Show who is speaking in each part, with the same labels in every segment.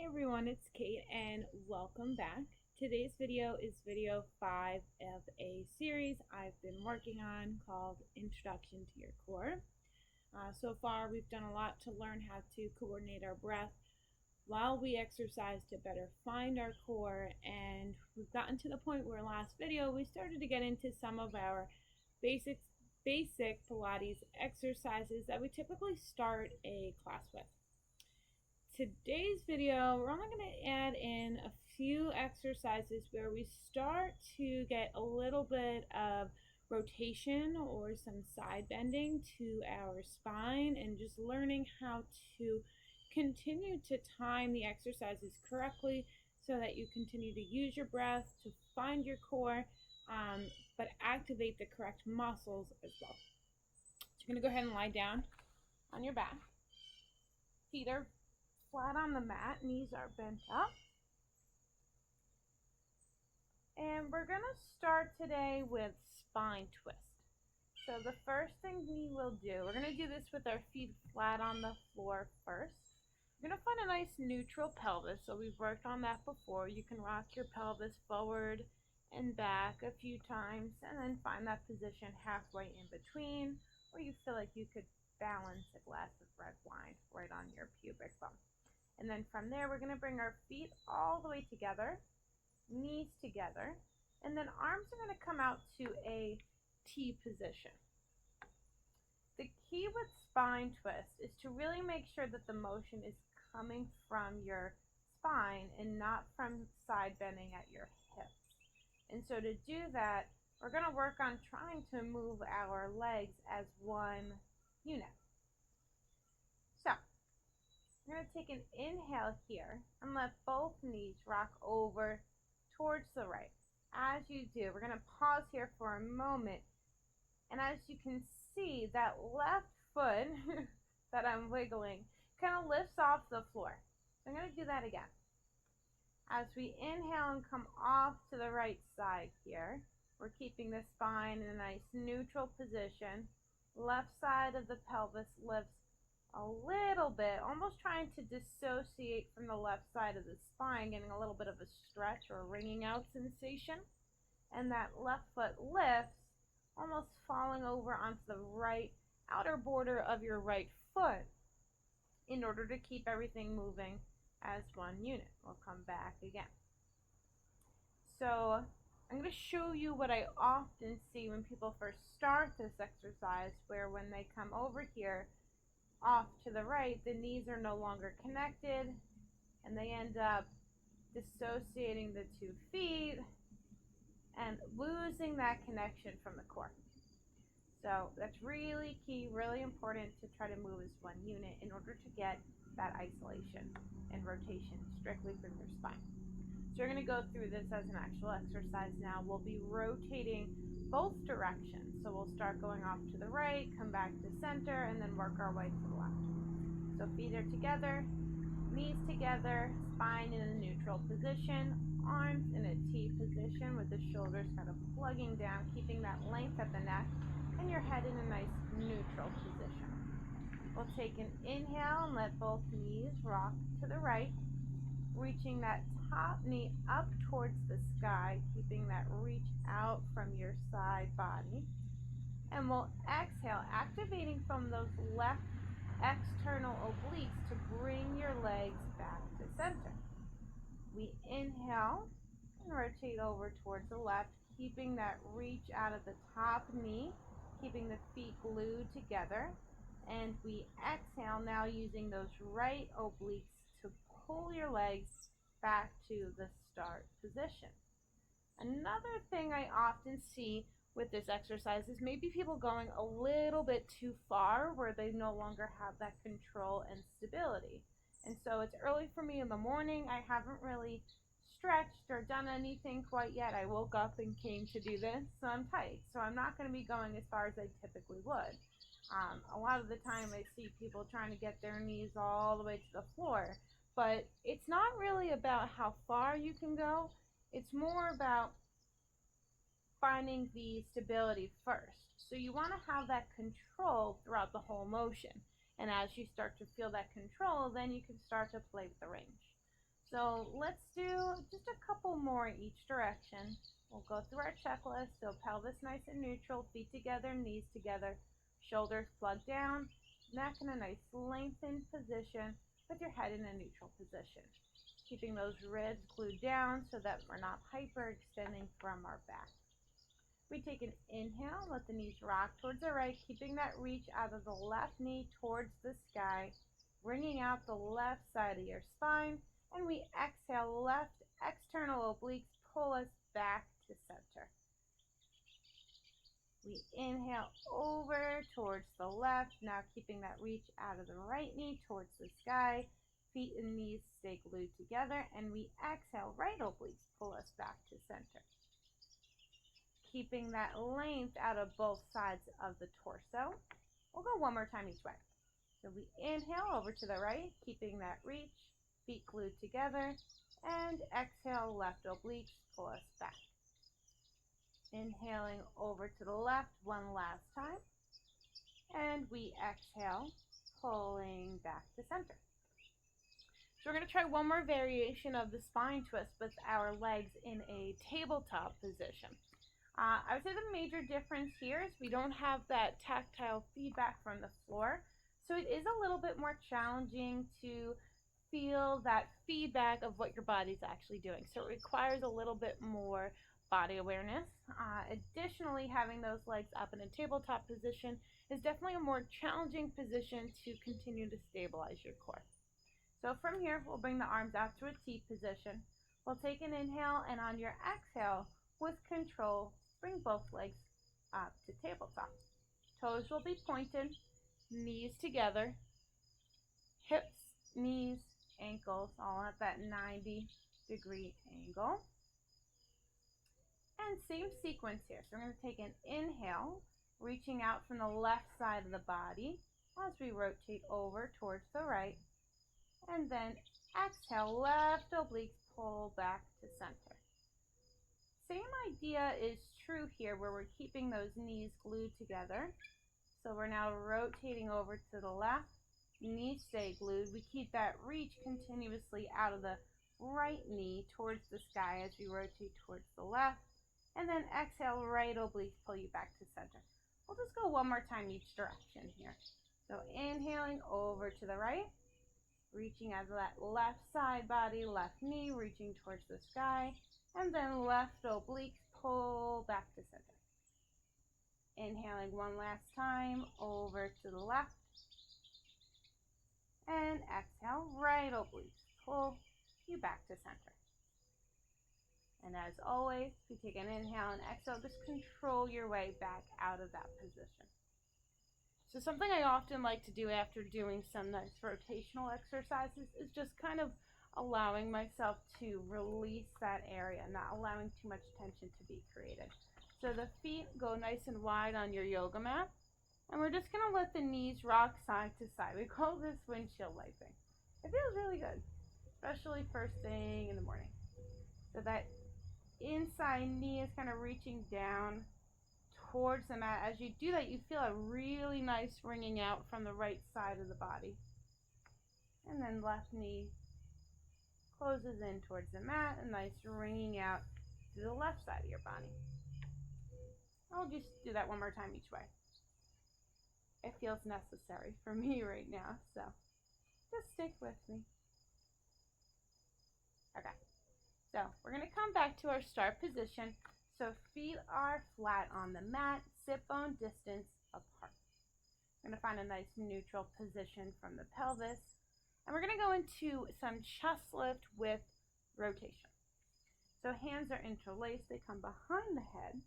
Speaker 1: Hey everyone, it's Kate and welcome back. Today's video is video 5 of a series I've been working on called Introduction to Your Core. So far we've done a lot to learn how to coordinate our breath while we exercise to better find our core, and we've gotten to the point where last video we started to get into some of our basic Pilates exercises that we typically start a class with. Today's video, we're only going to add in a few exercises where we start to get a little bit of rotation or some side bending to our spine, and just learning how to continue to time the exercises correctly so that you continue to use your breath to find your core, but activate the correct muscles as well. So you're going to go ahead and lie down on your back. Feet are flat on the mat, knees are bent up. And we're going to start today with spine twist. So the first thing we will do, we're going to do this with our feet flat on the floor first. You're going to find a nice neutral pelvis. So we've worked on that before. You can rock your pelvis forward and back a few times and then find that position halfway in between, where you feel like you could balance a glass of red wine right on your pubic bone. And then from there, we're going to bring our feet all the way together, knees together, and then arms are going to come out to a T position. The key with spine twist is to really make sure that the motion is coming from your spine and not from side bending at your hips. And so to do that, we're going to work on trying to move our legs as one unit. So we're going to take an inhale here and let both knees rock over towards the right. As you do, we're going to pause here for a moment. And as you can see, that left foot that I'm wiggling kind of lifts off the floor. So I'm going to do that again. As we inhale and come off to the right side here, we're keeping the spine in a nice neutral position. Left side of the pelvis lifts a little bit, almost trying to dissociate from the left side of the spine, getting a little bit of a stretch or wringing out sensation. And that left foot lifts, almost falling over onto the right outer border of your right foot in order to keep everything moving as one unit. We'll come back again. So I'm going to show you what I often see when people first start this exercise, where when they come over here off to the right, the knees are no longer connected and they end up dissociating the 2 feet and losing that connection from the core. So that's really key, really important to try to move as one unit in order to get that isolation and rotation strictly from your spine. So you're going to go through this as an actual exercise now. We'll be rotating both directions. So we'll start going off to the right, come back to center, and then work our way to the left. So feet are together, knees together, spine in a neutral position, arms in a T position with the shoulders kind of plugging down, keeping that length at the neck, and your head in a nice neutral position. We'll take an inhale and let both knees rock to the right, reaching that top knee up towards the sky, keeping that reach out from your side body. And we'll exhale, activating from those left external obliques to bring your legs back to center. We inhale and rotate over towards the left, keeping that reach out of the top knee, keeping the feet glued together. And we exhale, now using those right obliques to pull your legs back to the start position. Another thing I often see with this exercise is maybe people going a little bit too far where they no longer have that control and stability. And so it's early for me in the morning. I haven't really stretched or done anything quite yet. I woke up and came to do this, so I'm tight. So I'm not going to be going as far as I typically would. A lot of the time I see people trying to get their knees all the way to the floor, but it's not really about how far you can go. It's more about finding the stability first. So you want to have that control throughout the whole motion. And as you start to feel that control, then you can start to play with the range. So let's do just a couple more each direction. We'll go through our checklist. So pelvis nice and neutral, feet together, knees together, shoulders plugged down, neck in a nice lengthened position with your head in a neutral position. Keeping those ribs glued down so that we're not hyperextending from our back. We take an inhale, let the knees rock towards the right, keeping that reach out of the left knee towards the sky, bringing out the left side of your spine, and we exhale, left external obliques pull us back to center. We inhale over towards the left, now keeping that reach out of the right knee towards the sky, feet and knees stay glued together, and we exhale, right obliques pull us back to center. Keeping that length out of both sides of the torso. We'll go one more time each way. So we inhale over to the right, keeping that reach, feet glued together, and exhale, left obliques pull us back. Inhaling over to the left one last time, and we exhale, pulling back to center. So we're going to try one more variation of the spine twist with our legs in a tabletop position. I would say the major difference here is we don't have that tactile feedback from the floor, so it is a little bit more challenging to feel that feedback of what your body's actually doing. So it requires a little bit more body awareness. Additionally, having those legs up in a tabletop position is definitely a more challenging position to continue to stabilize your core. So from here, we'll bring the arms out to a T position. We'll take an inhale, and on your exhale, with control, bring both legs up to tabletop. Toes will be pointed, knees together, hips, knees, ankles, all at that 90-degree angle. And same sequence here. So we're going to take an inhale, reaching out from the left side of the body as we rotate over towards the right. And then exhale, left obliques pull back to center. Same idea is true here where we're keeping those knees glued together. So we're now rotating over to the left, knees stay glued. We keep that reach continuously out of the right knee towards the sky as we rotate towards the left. And then exhale, right oblique pull you back to center. We'll just go one more time each direction here. So inhaling over to the right, reaching out of that left side body, left knee, reaching towards the sky, and then left oblique pull back to center. Inhaling one last time over to the left, and exhale, right oblique pull you back to center. And as always, if you take an inhale and exhale, just control your way back out of that position. So something I often like to do after doing some nice rotational exercises is just kind of allowing myself to release that area, not allowing too much tension to be created. So the feet go nice and wide on your yoga mat, and we're just going to let the knees rock side to side. We call this windshield wiping. It feels really good, especially first thing in the morning. So that inside knee is kind of reaching down towards the mat. As you do that, you feel a really nice ringing out from the right side of the body. And then left knee closes in towards the mat, a nice ringing out to the left side of your body. I'll just do that one more time each way. It feels necessary for me right now, so just stick with me. Okay, so we're going to come back to our start position. So feet are flat on the mat, sit bone distance apart. We're going to find a nice neutral position from the pelvis. And we're going to go into some chest lift with rotation. So hands are interlaced, they come behind the head.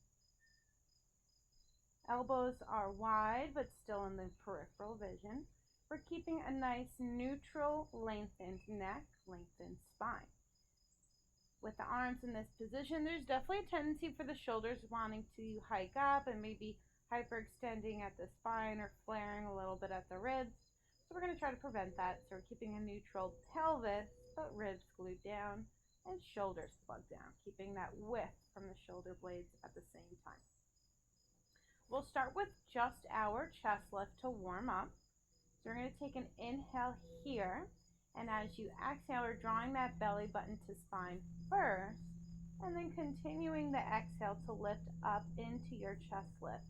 Speaker 1: Elbows are wide but still in the peripheral vision. We're keeping a nice neutral lengthened neck, lengthened spine. With the arms in this position, there's definitely a tendency for the shoulders wanting to hike up and maybe hyperextending at the spine or flaring a little bit at the ribs. So we're going to try to prevent that. So we're keeping a neutral pelvis, but ribs glued down and shoulders plugged down, keeping that width from the shoulder blades at the same time. We'll start with just our chest lift to warm up. So we're going to take an inhale here, And as you exhale, we're drawing that belly button to spine first, and then continuing the exhale to lift up into your chest lift.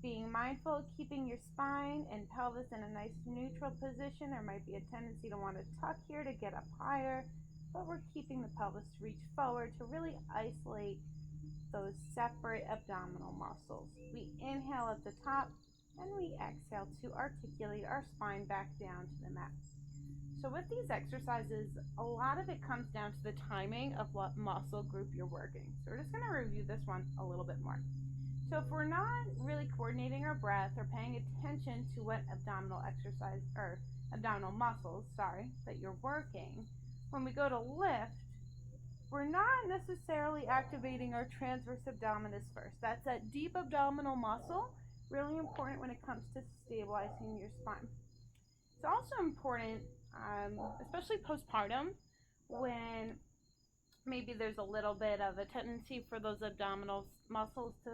Speaker 1: Being mindful of keeping your spine and pelvis in a nice neutral position. There might be a tendency to want to tuck here to get up higher, but we're keeping the pelvis to reach forward to really isolate those separate abdominal muscles. We inhale at the top and we exhale to articulate our spine back down to the mat. So with these exercises, a lot of it comes down to the timing of what muscle group you're working. So we're just going to review this one a little bit more. So if we're not really coordinating our breath or paying attention to what abdominal exercise or abdominal muscles, that you're working, when we go to lift, we're not necessarily activating our transverse abdominis first. That's that deep abdominal muscle, really important when it comes to stabilizing your spine. It's also important, especially postpartum, when maybe there's a little bit of a tendency for those abdominal muscles to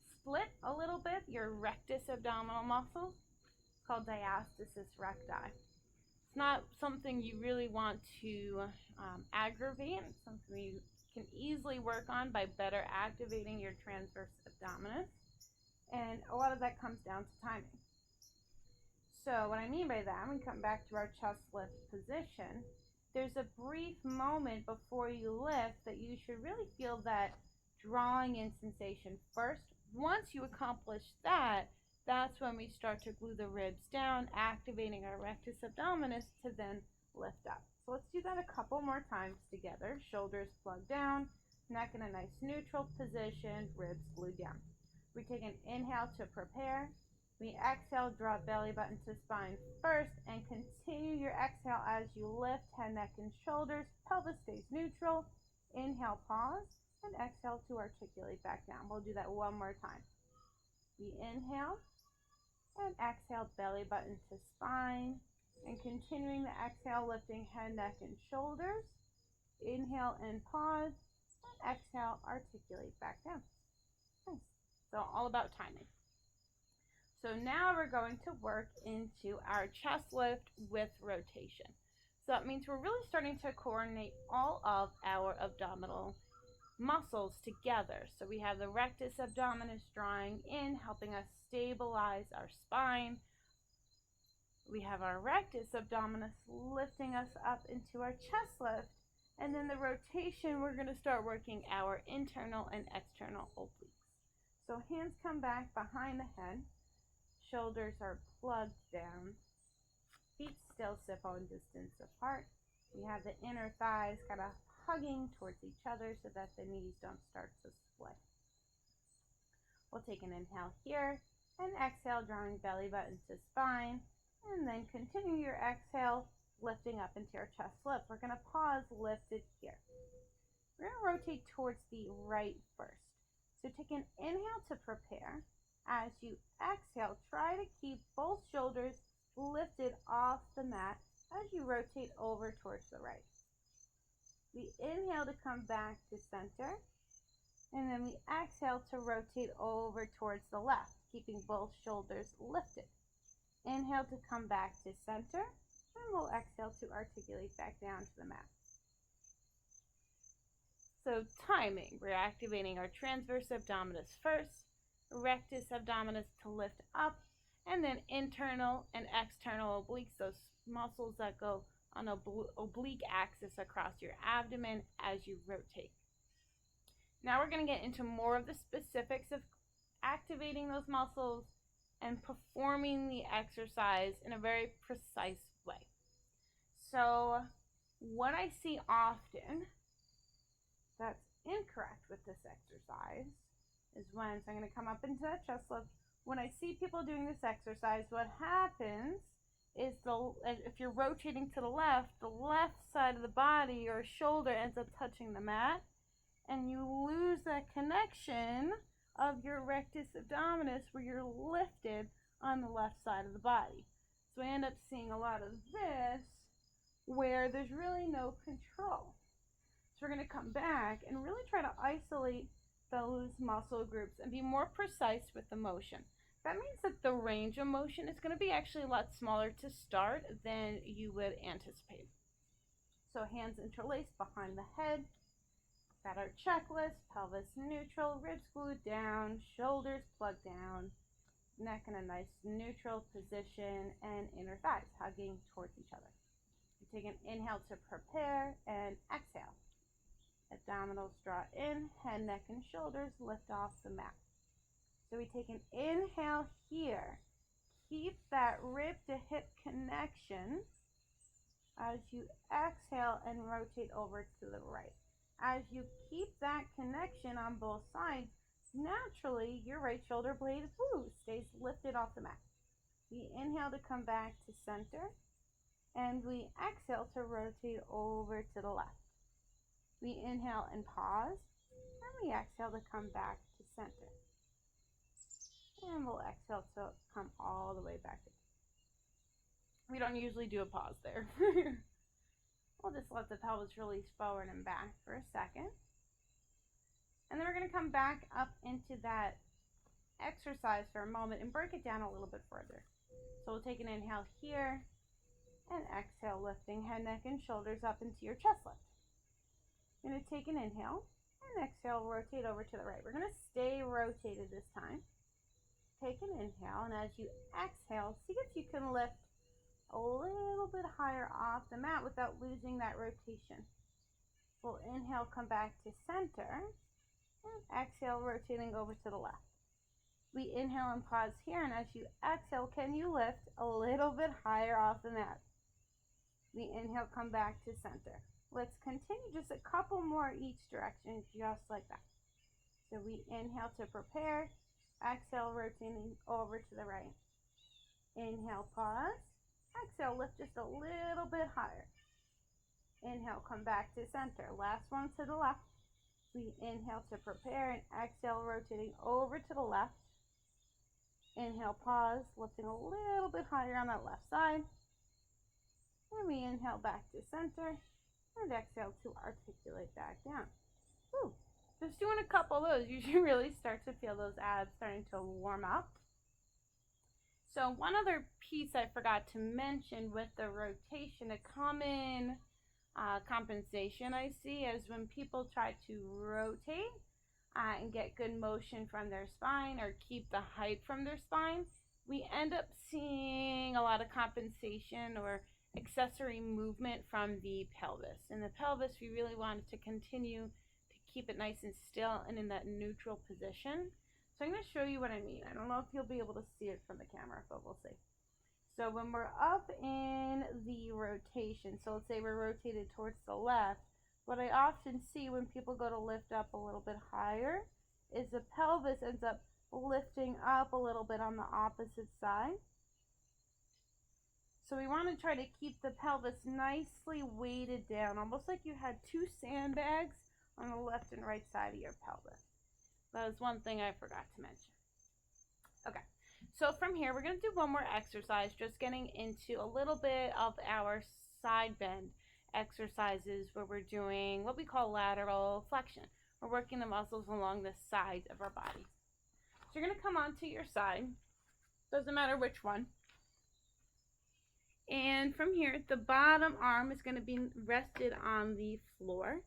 Speaker 1: split a little bit, your rectus abdominal muscle, called diastasis recti. It's not something you really want to aggravate. It's something you can easily work on by better activating your transverse abdominis, and a lot of that comes down to timing. So what I mean by that, when we come back to our chest lift position, there's a brief moment before you lift that you should really feel that drawing in sensation first. Once you accomplish that, that's when we start to glue the ribs down, activating our rectus abdominis to then lift up. So let's do that a couple more times together. Shoulders plugged down, neck in a nice neutral position, ribs glued down. We take an inhale to prepare. We exhale, draw belly button to spine first, and continue your exhale as you lift head, neck, and shoulders. Pelvis stays neutral. Inhale, pause, and exhale to articulate back down. We'll do that one more time. We inhale and exhale, belly button to spine, and continuing the exhale, lifting head, neck, and shoulders. Inhale and pause, and exhale, articulate back down. Nice. So all about timing. So now we're going to work into our chest lift with rotation. So that means we're really starting to coordinate all of our abdominal muscles together. So we have the rectus abdominis drawing in, helping us stabilize our spine. We have our rectus abdominis lifting us up into our chest lift. And then the rotation, we're going to start working our internal and external obliques. So hands come back behind the head. Shoulders are plugged down. Feet still hip-bone distance apart. We have the inner thighs kind of hugging towards each other so that the knees don't start to split. We'll take an inhale here and exhale, drawing belly button to spine, and then continue your exhale, lifting up into your chest lift. We're going to pause, lifted here. We're going to rotate towards the right first. So take an inhale to prepare. As you exhale, try to keep both shoulders lifted off the mat as you rotate over towards the right. We inhale to come back to center, and then we exhale to rotate over towards the left, keeping both shoulders lifted. Inhale to come back to center, and we'll exhale to articulate back down to the mat. So timing, we're activating our transverse abdominis first, rectus abdominis to lift up, and then internal and external obliques, those muscles that go on oblique axis across your abdomen as you rotate. Now we're going to get into more of the specifics of activating those muscles and performing the exercise in a very precise way. So what I see often that's incorrect with this exercise is when, so I'm going to come up into that chest lift. When I see people doing this exercise, what happens is if you're rotating to the left side of the body, your shoulder ends up touching the mat, and you lose that connection of your rectus abdominis where you're lifted on the left side of the body. So I end up seeing a lot of this where there's really no control. So we're going to come back and really try to isolate those muscle groups and be more precise with the motion. that means that the range of motion is going to be actually a lot smaller to start than you would anticipate. So hands interlaced behind the head. Got our checklist: pelvis neutral, ribs glued down, shoulders plugged down, neck in a nice neutral position, and inner thighs hugging towards each other. You take an inhale to prepare and exhale. Abdominals draw in, head, neck, and shoulders lift off the mat. So we take an inhale here. Keep that rib to hip connection as you exhale and rotate over to the right. As you keep that connection on both sides, naturally your right shoulder blade stays lifted off the mat. We inhale to come back to center, and we exhale to rotate over to the left. We inhale and pause, and we exhale to come back to center. And we'll exhale to come all the way back. We don't usually do a pause there. We'll just let the pelvis release forward and back for a second. And then we're going to come back up into that exercise for a moment and break it down a little bit further. So we'll take an inhale here and exhale, lifting head, neck, and shoulders up into your chest lift. You're going to take an inhale and exhale, rotate over to the right. We're going to stay rotated this time. Take an inhale, and as you exhale, see if you can lift a little bit higher off the mat without losing that rotation. We'll inhale, come back to center, and exhale, rotating over to the left. We inhale and pause here, and as you exhale, can you lift a little bit higher off the mat? We inhale, come back to center. Let's continue just a couple more each direction, just like that. So we inhale to prepare, exhale, rotating over to the right. Inhale, pause. Exhale, lift just a little bit higher. Inhale, come back to center. Last one to the left. We inhale to prepare and exhale, rotating over to the left. Inhale, pause, lifting a little bit higher on that left side. And we inhale back to center and exhale to articulate back down. Woo. Just doing a couple of those, you should really start to feel those abs starting to warm up. So one other piece I forgot to mention with the rotation, a common compensation I see is when people try to rotate and get good motion from their spine or keep the height from their spine, we end up seeing a lot of compensation or accessory movement from the pelvis. In the pelvis, we really want to continue to keep it nice and still and in that neutral position. So I'm going to show you what I mean. I don't know if you'll be able to see it from the camera, but we'll see. So when we're up in the rotation, so let's say we're rotated towards the left, what I often see when people go to lift up a little bit higher is the pelvis ends up lifting up a little bit on the opposite side. So we want to try to keep the pelvis nicely weighted down, almost like you had two sandbags on the left and right side of your pelvis. That is one thing I forgot to mention. Okay, so from here, we're going to do one more exercise, just getting into a little bit of our side bend exercises where we're doing what we call lateral flexion. We're working the muscles along the sides of our body. So you're going to come onto your side, doesn't matter which one. And from here, the bottom arm is going to be rested on the floor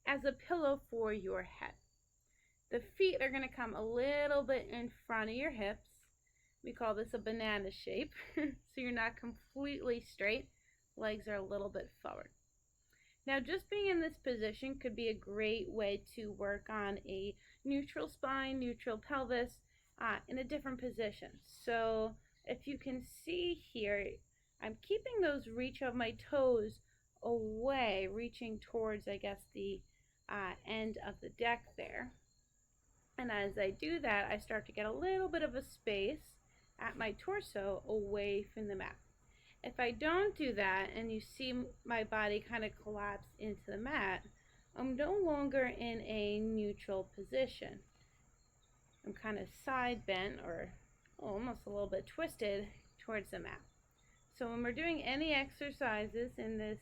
Speaker 1: as a pillow for your head. The feet are going to come a little bit in front of your hips. We call this a banana shape. So you're not completely straight. Legs are a little bit forward. Now, just being in this position could be a great way to work on a neutral spine, neutral pelvis in a different position. So if you can see here, I'm keeping those reach of my toes away, reaching towards, I guess, the end of the deck there. And as I do that, I start to get a little bit of a space at my torso away from the mat. If I don't do that and you see my body kind of collapse into the mat, I'm no longer in a neutral position. I'm kind of side bent or almost a little bit twisted towards the mat. So when we're doing any exercises in this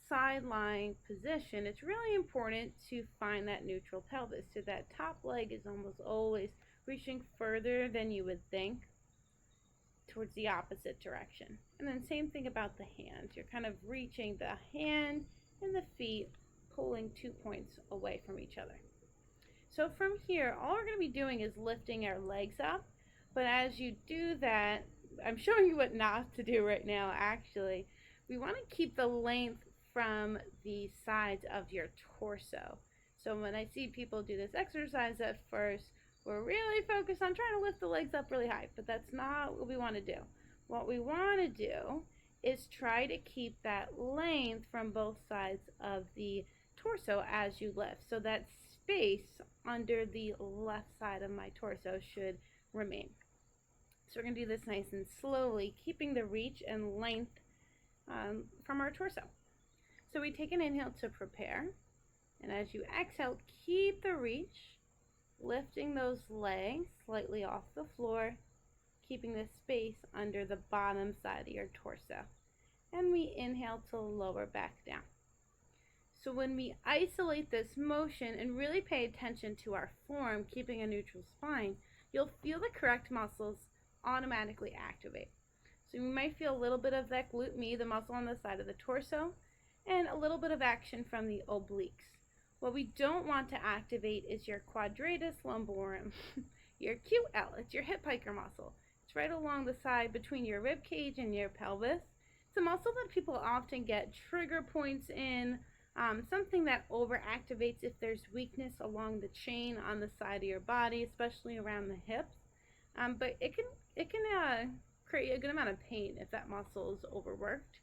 Speaker 1: side lying position, it's really important to find that neutral pelvis. So that top leg is almost always reaching further than you would think towards the opposite direction. And then same thing about the hands. You're kind of reaching the hand and the feet, pulling 2 points away from each other. So from here, all we're going to be doing is lifting our legs up. But as you do that, I'm showing you what not to do right now, actually. We want to keep the length from the sides of your torso. So when I see people do this exercise at first, we're really focused on trying to lift the legs up really high, but that's not what we want to do. What we want to do is try to keep that length from both sides of the torso as you lift. So that space under the left side of my torso should remain. So we're going to do this nice and slowly, keeping the reach and length from our torso. So we take an inhale to prepare, and as you exhale, keep the reach, lifting those legs slightly off the floor, keeping the space under the bottom side of your torso. And we inhale to lower back down. So when we isolate this motion and really pay attention to our form, keeping a neutral spine, you'll feel the correct muscles automatically activate. So you might feel a little bit of that glute med, the muscle on the side of the torso, and a little bit of action from the obliques. What we don't want to activate is your quadratus lumborum, your QL. It's your hip hiker muscle. It's right along the side between your rib cage and your pelvis. It's a muscle that people often get trigger points in, something that overactivates if there's weakness along the chain on the side of your body, especially around the hips. But it can create a good amount of pain if that muscle is overworked.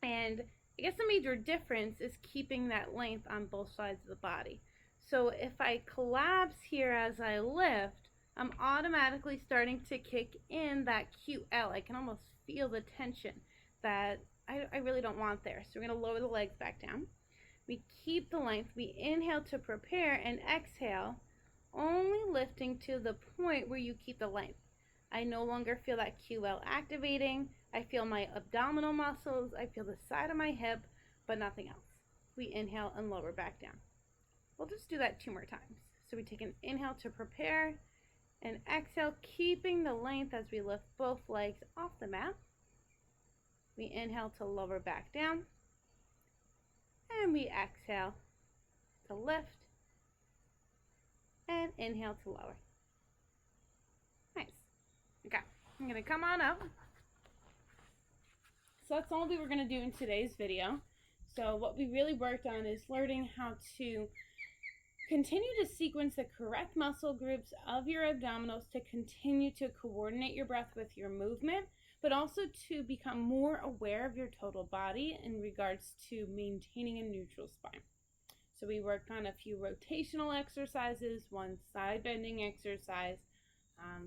Speaker 1: And I guess the major difference is keeping that length on both sides of the body. So if I collapse here as I lift, I'm automatically starting to kick in that QL. I can almost feel the tension that I really don't want there. So we're going to lower the legs back down. We keep the length. We inhale to prepare and exhale, only lifting to the point where you keep the length. I no longer feel that QL activating. I feel my abdominal muscles. I feel the side of my hip, but nothing else. We inhale and lower back down. We'll just do that 2 more times. So we take an inhale to prepare and exhale, keeping the length as we lift both legs off the mat. We inhale to lower back down. And we exhale to lift. And inhale to lower. Nice. Okay, I'm going to come on up. So that's all we were going to do in today's video. So what we really worked on is learning how to continue to sequence the correct muscle groups of your abdominals to continue to coordinate your breath with your movement, but also to become more aware of your total body in regards to maintaining a neutral spine. So we worked on a few rotational exercises, one side bending exercise,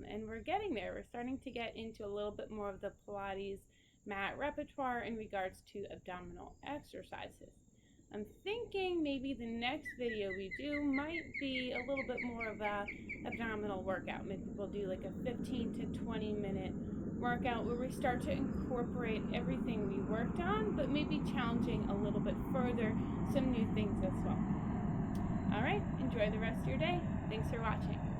Speaker 1: and we're getting there. We're starting to get into a little bit more of the Pilates mat repertoire in regards to abdominal exercises. I'm thinking maybe the next video we do might be a little bit more of a abdominal workout. Maybe we'll do like a 15 to 20 minute workout where we start to incorporate everything we worked on, but maybe challenging a little bit further some new things as well. All right, enjoy the rest of your day. Thanks for watching.